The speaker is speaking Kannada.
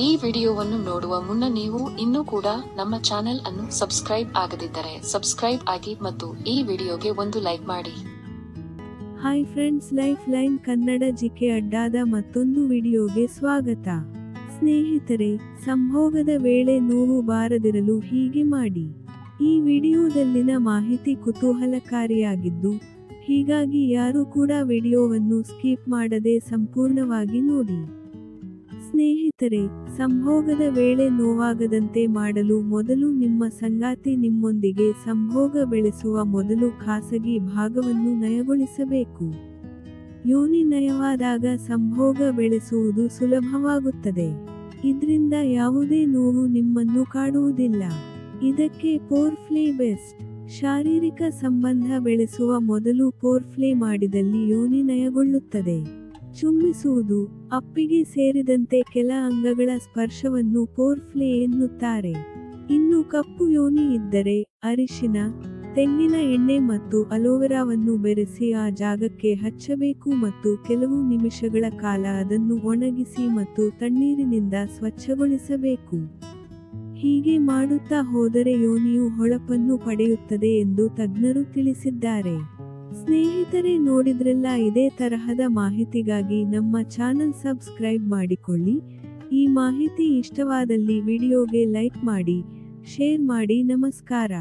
ಈ ವಿಡಿಯೋವನ್ನು ನೋಡುವ ಮುನ್ನ ನೀವು ಇನ್ನೂ ಕೂಡ ನಮ್ಮ ಚಾನೆಲ್ ಅನ್ನು ಸಬ್ಸ್ಕ್ರೈಬ್ ಆಗದಿದ್ದರೆ ಸಬ್ಸ್ಕ್ರೈಬ್ ಆಗಿ ಮತ್ತು ಈ ವಿಡಿಯೋಗೆ ಒಂದು ಲೈಕ್ ಮಾಡಿ. Hi friends, life line Kannada GK ಅಡ್ಡಾದ ಮತ್ತೊಂದು ವಿಡಿಯೋಗೆ ಸ್ವಾಗತ. ಸ್ನೇಹಿತರೆ, ಸಂಭೋಗದ ವೇಳೆ ನೋವು ಬಾರದಿರಲು ಹೀಗೆ ಮಾಡಿ. ಈ ವಿಡಿಯೋದಲ್ಲಿನ ಮಾಹಿತಿ ಕುತೂಹಲಕಾರಿಯಾಗಿದ್ದು, ಹೀಗಾಗಿ ಯಾರು ಕೂಡ ವಿಡಿಯೋವನ್ನು ಸ್ಕಿಪ್ ಮಾಡದೆ ಸಂಪೂರ್ಣವಾಗಿ ನೋಡಿ. ಸ್ನೇಹಿತರೆ, ಸಂಭೋಗದ ವೇಳೆ ನೋವಾಗದಂತೆ ಮಾಡಲು ಮೊದಲು ನಿಮ್ಮ ಸಂಗಾತಿ ನಿಮ್ಮೊಂದಿಗೆ ಸಂಭೋಗ ಬೆಳೆಸುವ ಮೊದಲು ಖಾಸಗಿ ಭಾಗವನ್ನು ನಯಗೊಳಿಸಬೇಕು. ಯೋನಿ ನಯವಾದಾಗ ಸಂಭೋಗ ಬೆಳೆಸುವುದು ಸುಲಭವಾಗುತ್ತದೆ. ಇದರಿಂದ ಯಾವುದೇ ನೋವು ನಿಮ್ಮನ್ನು ಕಾಡುವುದಿಲ್ಲ. ಇದಕ್ಕೆ ಫೋರ್ಪ್ಲೇ ಬೆಸ್ಟ್. ಶಾರೀರಿಕ ಸಂಬಂಧ ಬೆಳೆಸುವ ಮೊದಲು ಫೋರ್ಪ್ಲೇ ಮಾಡಿದಲ್ಲಿ ಯೋನಿ ನಯಗೊಳ್ಳುತ್ತದೆ. ಚುಂಬಿಸುವುದು, ಅಪ್ಪಿಗೆ ಸೇರಿದಂತೆ ಕೆಲ ಅಂಗಗಳ ಸ್ಪರ್ಶವನ್ನು ಫೋರ್ಪ್ಲೇ ಎನ್ನುತ್ತಾರೆ. ಇನ್ನು ಕಪ್ಪು ಯೋನಿ ಇದ್ದರೆ ಅರಿಶಿನ, ತೆಂಗಿನ ಎಣ್ಣೆ ಮತ್ತು ಅಲೋವೆರಾವನ್ನು ಬೆರೆಸಿ ಆ ಜಾಗಕ್ಕೆ ಹಚ್ಚಬೇಕು ಮತ್ತು ಕೆಲವು ನಿಮಿಷಗಳ ಕಾಲ ಅದನ್ನು ಒಣಗಿಸಿ ಮತ್ತು ತಣ್ಣೀರಿನಿಂದ ಸ್ವಚ್ಛಗೊಳಿಸಬೇಕು. ಹೀಗೆ ಮಾಡುತ್ತಾ ಹೋದರೆ ಯೋನಿಯು ಹೊಳಪನ್ನು ಪಡೆಯುತ್ತದೆ ಎಂದು ತಜ್ಞರು ತಿಳಿಸಿದ್ದಾರೆ. ಸ್ನೇಹಿತರೆ, ನೋಡಿದ್ರಲ್ಲ, ಇದೇ ತರಹದ ಮಾಹಿತಿಗಾಗಿ ನಮ್ಮ ಚಾನಲ್ ಸಬ್ಸ್ಕ್ರೈಬ್ ಮಾಡಿಕೊಳ್ಳಿ. ಈ ಮಾಹಿತಿ ಇಷ್ಟವಾದಲ್ಲಿ ವಿಡಿಯೋಗೆ ಲೈಕ್ ಮಾಡಿ, ಶೇರ್ ಮಾಡಿ. ನಮಸ್ಕಾರ.